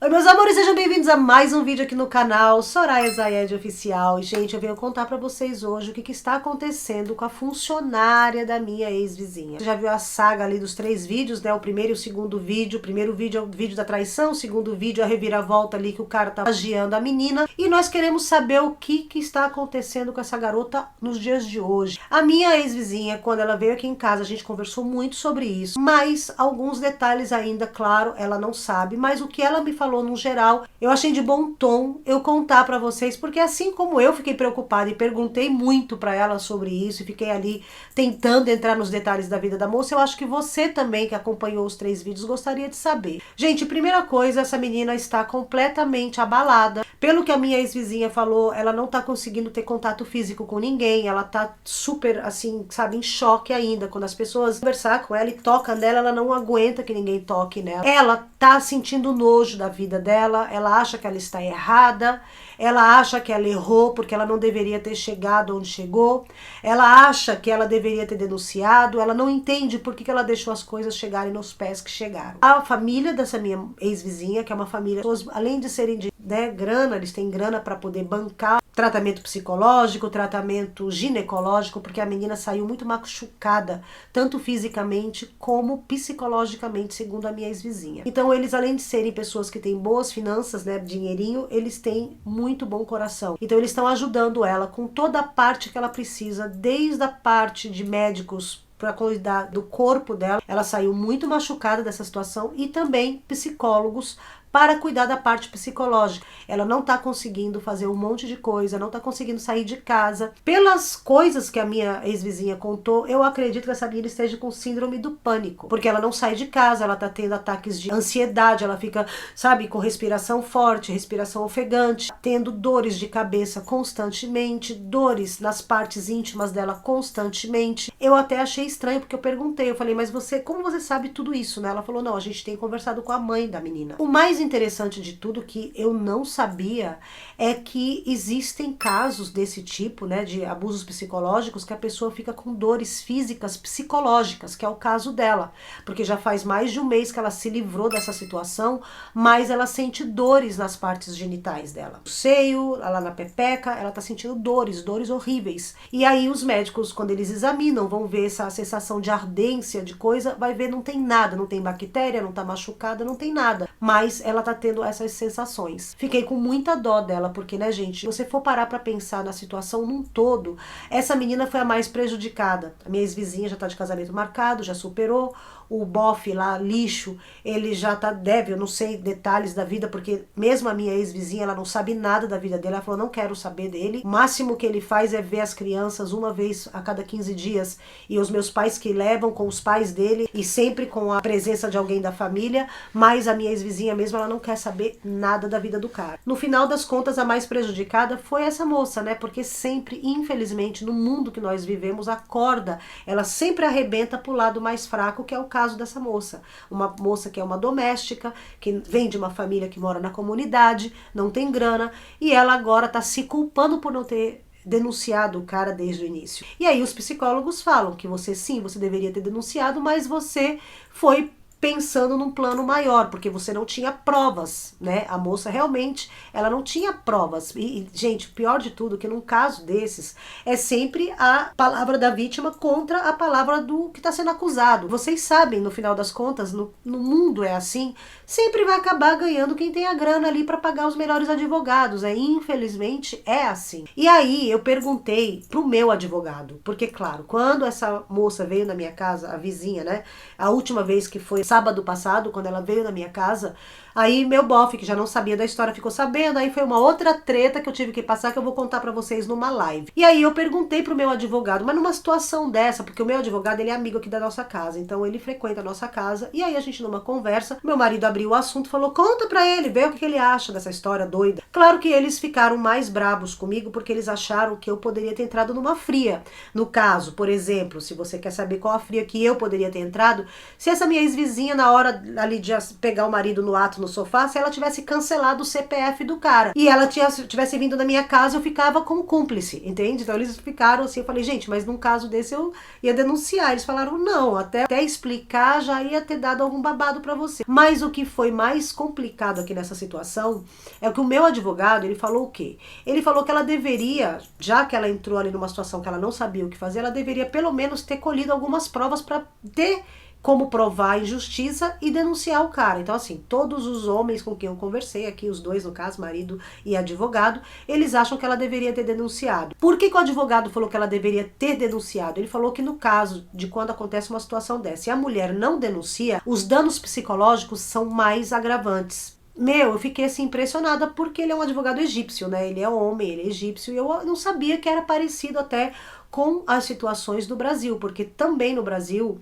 Oi meus amores, sejam bem-vindos a mais um vídeo aqui no canal Soraya Zayed Oficial. E gente, eu venho contar pra vocês hoje o que está acontecendo com a funcionária da minha ex-vizinha. Você já viu a saga ali dos 3 vídeos, né? O primeiro e o segundo vídeo. O primeiro vídeo é o vídeo da traição, o segundo vídeo é a reviravolta ali que o cara tá agiando a menina. E nós queremos saber o que está acontecendo com essa garota nos dias de hoje. A minha ex-vizinha, quando ela veio aqui em casa, a gente conversou muito sobre isso, mas alguns detalhes ainda, claro, ela não sabe, mas o que ela me falou no geral, eu achei de bom tom eu contar pra vocês, porque assim como eu fiquei preocupada e perguntei muito pra ela sobre isso e fiquei ali tentando entrar nos detalhes da vida da moça, eu acho que você também que acompanhou os 3 vídeos gostaria de saber. Gente, primeira coisa, essa menina está completamente abalada. Pelo que a minha ex-vizinha falou, ela não tá conseguindo ter contato físico com ninguém, ela tá super, assim, sabe, em choque ainda. Quando as pessoas conversar com ela e tocam nela, ela não aguenta que ninguém toque nela. Ela tá sentindo nojo da vida dela, ela acha que ela está errada, ela acha que ela errou porque ela não deveria ter chegado onde chegou, ela acha que ela deveria ter denunciado, ela não entende por que ela deixou as coisas chegarem nos pés que chegaram. A família dessa minha ex-vizinha, que é uma família, além de serem de grana, eles têm grana para poder bancar tratamento psicológico, tratamento ginecológico, porque a menina saiu muito machucada, tanto fisicamente como psicologicamente, segundo a minha ex-vizinha. Então eles, além de serem pessoas que têm boas finanças, né, dinheirinho, eles têm muito bom coração. Então eles estão ajudando ela com toda a parte que ela precisa, desde a parte de médicos para cuidar do corpo dela. Ela saiu muito machucada dessa situação, e também psicólogos para cuidar da parte psicológica. Ela não tá conseguindo fazer um monte de coisa, não tá conseguindo sair de casa. Pelas coisas que a minha ex-vizinha contou, eu acredito que essa menina esteja com síndrome do pânico, porque ela não sai de casa, ela tá tendo ataques de ansiedade, ela fica, sabe, com respiração forte, respiração ofegante, tendo dores de cabeça constantemente, dores nas partes íntimas dela constantemente. Eu até achei estranho, porque eu perguntei, eu falei, mas você, como você sabe tudo isso, né? Ela falou, não, a gente tem conversado com a mãe da menina. O mais interessante de tudo, que eu não sabia, é que existem casos desse tipo, né, de abusos psicológicos, que a pessoa fica com dores físicas psicológicas, que é o caso dela, porque já faz mais de um mês que ela se livrou dessa situação, mas ela sente dores nas partes genitais dela. No seio, lá na pepeca, ela tá sentindo dores horríveis. E aí os médicos, quando eles examinam, vão ver essa sensação de ardência, de coisa, vai ver, não tem nada, não tem bactéria, não tá machucada, não tem nada, mas ela tá tendo essas sensações. Fiquei com muita dó dela, porque, né, gente, se você for parar pra pensar na situação num todo, essa menina foi a mais prejudicada. A minha ex-vizinha já tá de casamento marcado, já superou, o bofe lá, lixo, ele já tá débil, eu não sei detalhes da vida, porque mesmo a minha ex-vizinha, ela não sabe nada da vida dele, ela falou, não quero saber dele, o máximo que ele faz é ver as crianças uma vez a cada 15 dias, e os meus pais que levam com os pais dele, e sempre com a presença de alguém da família, mas a minha ex-vizinha mesmo, ela não quer saber nada da vida do cara. No final das contas, a mais prejudicada foi essa moça, né, porque sempre, infelizmente, no mundo que nós vivemos, a corda, ela sempre arrebenta pro lado mais fraco, que é o caso dessa moça. Uma moça que é uma doméstica, que vem de uma família que mora na comunidade, não tem grana, e ela agora tá se culpando por não ter denunciado o cara desde o início. E aí os psicólogos falam que você sim, você deveria ter denunciado, mas você foi pensando num plano maior, porque você não tinha provas, né? A moça realmente, ela não tinha provas. E, gente, o pior de tudo, que num caso desses, é sempre a palavra da vítima contra a palavra do que está sendo acusado. Vocês sabem, no final das contas, no mundo é assim, sempre vai acabar ganhando quem tem a grana ali para pagar os melhores advogados. Infelizmente, é assim. E aí, eu perguntei pro meu advogado, porque, claro, quando essa moça veio na minha casa, a vizinha, né? A última vez que foi sábado passado, quando ela veio na minha casa, aí meu bofe, que já não sabia da história, ficou sabendo, aí foi uma outra treta que eu tive que passar, que eu vou contar pra vocês numa live. E aí eu perguntei pro meu advogado, mas numa situação dessa, porque o meu advogado, ele é amigo aqui da nossa casa, então ele frequenta a nossa casa, e aí a gente numa conversa, meu marido abriu o assunto, falou, conta pra ele, vê o que ele acha dessa história doida. Claro que eles ficaram mais brabos comigo, porque eles acharam que eu poderia ter entrado numa fria. No caso, por exemplo, se você quer saber qual a fria que eu poderia ter entrado, se essa minha ex-vizinha, na hora ali de pegar o marido no ato, no sofá se ela tivesse cancelado o CPF do cara. E ela tivesse vindo na minha casa, eu ficava como cúmplice, entende? Então eles ficaram assim, eu falei, gente, mas num caso desse eu ia denunciar. Eles falaram, não, até explicar já ia ter dado algum babado pra você. Mas o que foi mais complicado aqui nessa situação é que o meu advogado, ele falou o quê? Ele falou que ela deveria, já que ela entrou ali numa situação que ela não sabia o que fazer, ela deveria pelo menos ter colhido algumas provas pra ter como provar a injustiça e denunciar o cara. Então, assim, todos os homens com quem eu conversei aqui, os dois no caso, marido e advogado, eles acham que ela deveria ter denunciado. Por que o advogado falou que ela deveria ter denunciado? Ele falou que no caso de quando acontece uma situação dessa e a mulher não denuncia, os danos psicológicos são mais agravantes. Meu, eu fiquei assim impressionada porque ele é um advogado egípcio, né? Ele é homem, ele é egípcio e eu não sabia que era parecido até com as situações do Brasil, porque também no Brasil,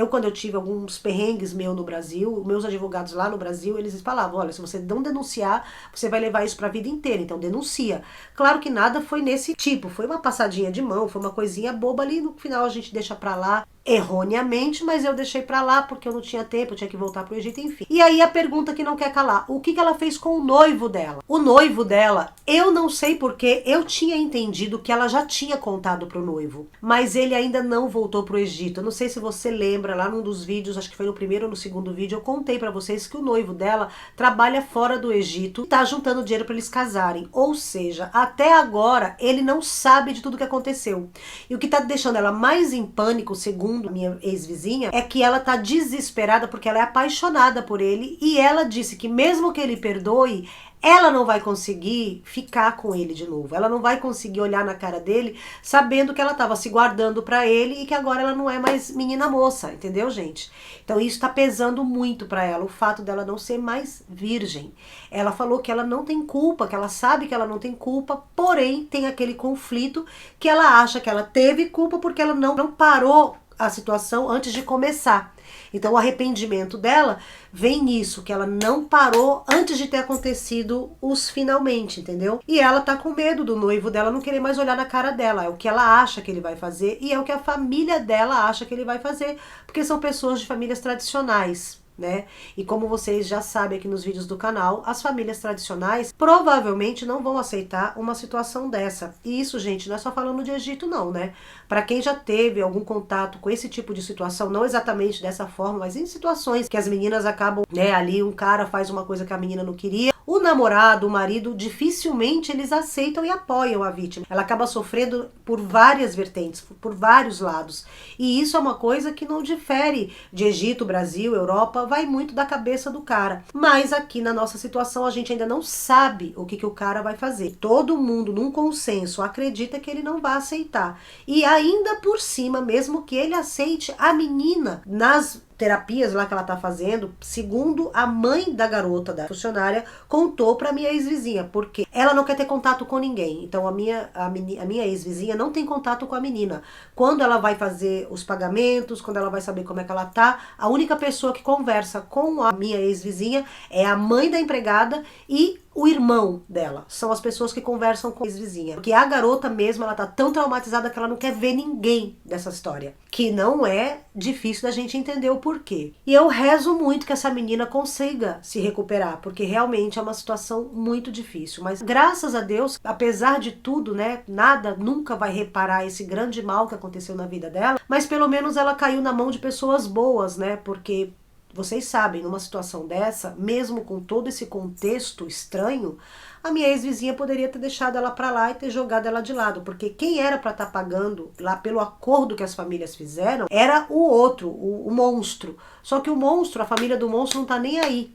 quando eu tive alguns perrengues no Brasil, meus advogados lá no Brasil, eles falavam, olha, se você não denunciar, você vai levar isso pra vida inteira, então denuncia. Claro que nada foi nesse tipo, foi uma passadinha de mão, foi uma coisinha boba ali, no final a gente deixa pra lá, erroneamente, mas eu deixei pra lá porque eu não tinha tempo, eu tinha que voltar pro Egito, enfim. E aí a pergunta que não quer calar, o que ela fez com o noivo dela? O noivo dela, eu não sei porque eu tinha entendido que ela já tinha contado pro noivo, mas ele ainda não voltou pro Egito. Eu não sei se você lembra, lá num dos vídeos, acho que foi no primeiro ou no segundo vídeo, eu contei pra vocês que o noivo dela trabalha fora do Egito e tá juntando dinheiro pra eles casarem. Ou seja, até agora ele não sabe de tudo que aconteceu. E o que tá deixando ela mais em pânico, segundo minha ex-vizinha, é que ela tá desesperada porque ela é apaixonada por ele e ela disse que mesmo que ele perdoe, ela não vai conseguir ficar com ele de novo. Ela não vai conseguir olhar na cara dele sabendo que ela estava se guardando pra ele e que agora ela não é mais menina moça, entendeu, gente? Então isso tá pesando muito pra ela, o fato dela não ser mais virgem. Ela falou que ela não tem culpa, que ela sabe que ela não tem culpa, porém tem aquele conflito que ela acha que ela teve culpa porque ela não parou a situação antes de começar. Então o arrependimento dela vem nisso, que ela não parou antes de ter acontecido os finalmente, entendeu? E ela tá com medo do noivo dela não querer mais olhar na cara dela, é o que ela acha que ele vai fazer e é o que a família dela acha que ele vai fazer, porque são pessoas de famílias tradicionais, né? E como vocês já sabem aqui nos vídeos do canal, as famílias tradicionais provavelmente não vão aceitar uma situação dessa. E isso, gente, não é só falando de Egito não, né? Para quem já teve algum contato com esse tipo de situação, não exatamente dessa forma, mas em situações que as meninas acabam, né, ali um cara faz uma coisa que a menina não queria, o namorado, o marido, dificilmente eles aceitam e apoiam a vítima. Ela acaba sofrendo por várias vertentes, por vários lados. E isso é uma coisa que não difere de Egito, Brasil, Europa, vai muito da cabeça do cara. Mas aqui na nossa situação a gente ainda não sabe o que o cara vai fazer. Todo mundo, num consenso, acredita que ele não vai aceitar. E ainda por cima, mesmo que ele aceite, a menina, nas terapias lá que ela tá fazendo, segundo a mãe da garota, da funcionária, contou pra minha ex-vizinha, porque ela não quer ter contato com ninguém. Então a minha ex-vizinha não tem contato com a menina. Quando ela vai fazer os pagamentos, quando ela vai saber como é que ela tá, a única pessoa que conversa com a minha ex-vizinha é a mãe da empregada e o irmão dela. São as pessoas que conversam com a ex-vizinha. Porque a garota mesmo, ela tá tão traumatizada que ela não quer ver ninguém dessa história. Que não é difícil da gente entender o porquê. E eu rezo muito que essa menina consiga se recuperar, porque realmente é uma situação muito difícil. Mas graças a Deus, apesar de tudo, né, nada nunca vai reparar esse grande mal que aconteceu na vida dela, mas pelo menos ela caiu na mão de pessoas boas, né, porque vocês sabem, numa situação dessa, mesmo com todo esse contexto estranho, a minha ex-vizinha poderia ter deixado ela pra lá e ter jogado ela de lado, porque quem era pra estar pagando lá pelo acordo que as famílias fizeram era o outro, o monstro. Só que o monstro, a família do monstro não tá nem aí.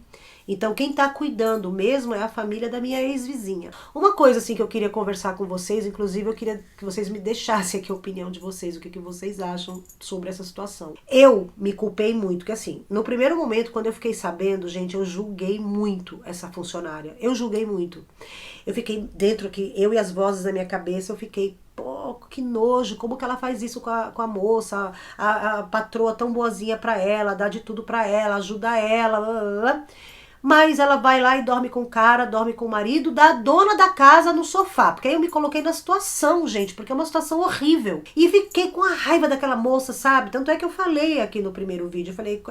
Então quem tá cuidando mesmo é a família da minha ex-vizinha. Uma coisa assim que eu queria conversar com vocês, inclusive eu queria que vocês me deixassem aqui a opinião de vocês, o que vocês acham sobre essa situação. Eu me culpei muito, porque assim, no primeiro momento, quando eu fiquei sabendo, gente, eu julguei muito essa funcionária. Eu julguei muito. Eu fiquei dentro aqui, eu e as vozes da minha cabeça, eu fiquei, pô, que nojo, como que ela faz isso com a moça, a patroa tão boazinha pra ela, dá de tudo pra ela, ajuda ela, blá, blá, blá. mas ela vai lá e dorme com o cara, dorme com o marido da dona da casa no sofá. Porque aí eu me coloquei na situação, gente, porque é uma situação horrível. E fiquei com a raiva daquela moça, sabe? Tanto é que eu falei aqui no primeiro vídeo, eu falei,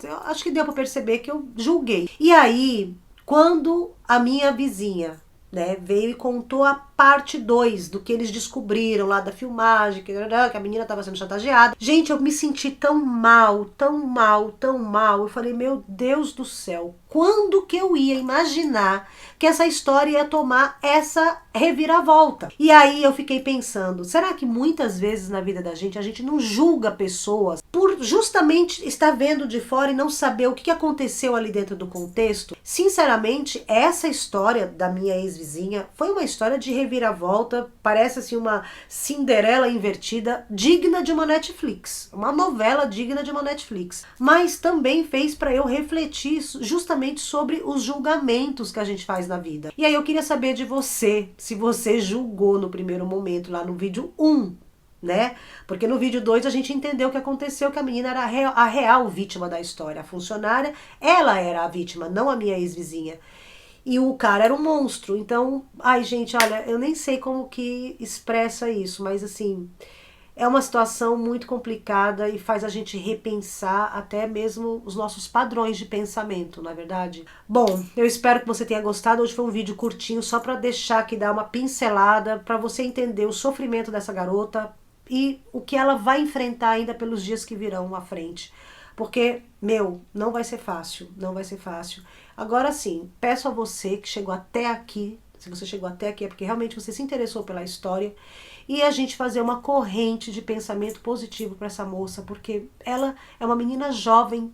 eu acho que deu pra perceber que eu julguei. E aí, quando a minha vizinha, né, veio e contou a parte 2 do que eles descobriram lá da filmagem, que a menina estava sendo chantageada. Gente, eu me senti tão mal, tão mal, tão mal. Eu falei, meu Deus do céu, quando que eu ia imaginar que essa história ia tomar essa reviravolta? E aí eu fiquei pensando, será que muitas vezes na vida da gente a gente não julga pessoas por justamente estar vendo de fora e não saber o que aconteceu ali dentro do contexto? Sinceramente, essa história da minha ex-vizinha foi uma história de reviravolta, parece assim uma Cinderela invertida, digna de uma Netflix, uma novela digna de uma Netflix, mas também fez para eu refletir justamente sobre os julgamentos que a gente faz na vida. E aí eu queria saber de você, se você julgou no primeiro momento lá no vídeo 1, né? Porque no vídeo 2 a gente entendeu o que aconteceu, que a menina era a real vítima da história, a funcionária, ela era a vítima, não a minha ex-vizinha. E o cara era um monstro. Então, ai gente, olha, eu nem sei como que expressa isso, mas assim, é uma situação muito complicada e faz a gente repensar até mesmo os nossos padrões de pensamento, não é verdade? Bom, eu espero que você tenha gostado. Hoje foi um vídeo curtinho, só para deixar aqui, dar uma pincelada, para você entender o sofrimento dessa garota e o que ela vai enfrentar ainda pelos dias que virão à frente. Porque, meu, não vai ser fácil, não vai ser fácil. Agora sim, peço a você que chegou até aqui, se você chegou até aqui é porque realmente você se interessou pela história, e a gente fazer uma corrente de pensamento positivo para essa moça, porque ela é uma menina jovem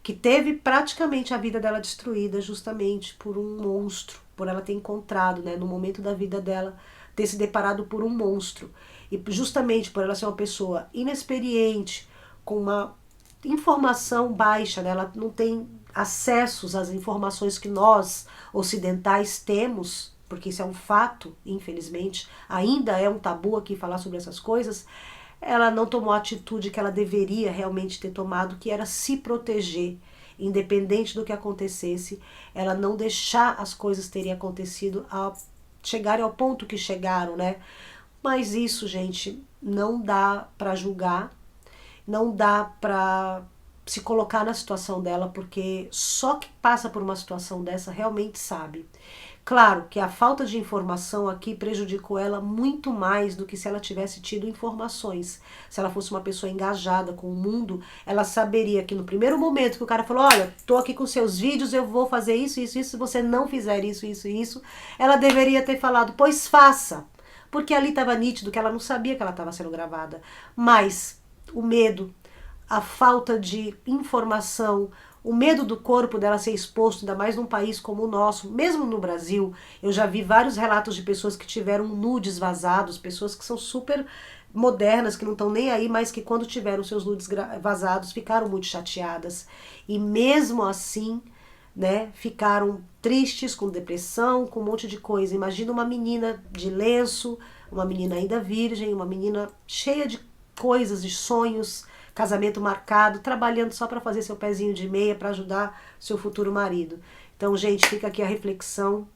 que teve praticamente a vida dela destruída justamente por um monstro, por ela ter encontrado, né, no momento da vida dela, ter se deparado por um monstro. E justamente por ela ser uma pessoa inexperiente, com uma informação baixa, né? Ela não tem acessos às informações que nós ocidentais temos, porque isso é um fato, infelizmente, ainda é um tabu aqui falar sobre essas coisas. Ela não tomou a atitude que ela deveria realmente ter tomado, que era se proteger, independente do que acontecesse, ela não deixar as coisas terem acontecido, chegarem ao ponto que chegaram, né? Mas isso, gente, não dá pra julgar, não dá pra se colocar na situação dela, porque só quem passa por uma situação dessa realmente sabe. Claro que a falta de informação aqui prejudicou ela muito mais do que se ela tivesse tido informações. Se ela fosse uma pessoa engajada com o mundo, ela saberia que no primeiro momento que o cara falou, olha, tô aqui com seus vídeos, eu vou fazer isso, isso, isso, se você não fizer isso, isso, isso, ela deveria ter falado, pois faça. Porque ali estava nítido que ela não sabia que ela estava sendo gravada. Mas o medo, a falta de informação, o medo do corpo dela ser exposto, ainda mais num país como o nosso, mesmo no Brasil, eu já vi vários relatos de pessoas que tiveram nudes vazados, pessoas que são super modernas, que não estão nem aí, mas que quando tiveram seus nudes vazados ficaram muito chateadas. E mesmo assim, né, ficaram tristes, com depressão, com um monte de coisa. Imagina uma menina de lenço, uma menina ainda virgem, uma menina cheia de coisas, de sonhos, casamento marcado, trabalhando só para fazer seu pezinho de meia para ajudar seu futuro marido. Então, gente, fica aqui a reflexão.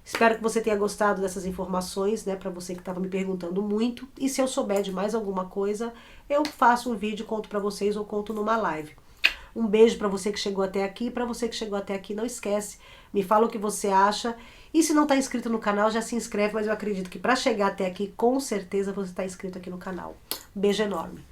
Espero que você tenha gostado dessas informações, né, para você que estava me perguntando muito. E se eu souber de mais alguma coisa, eu faço um vídeo, conto para vocês ou conto numa live. Um beijo para você que chegou até aqui. Para você que chegou até aqui, não esquece, me fala o que você acha. E se não está inscrito no canal, já se inscreve, mas eu acredito que para chegar até aqui, com certeza você está inscrito aqui no canal. Beijo enorme.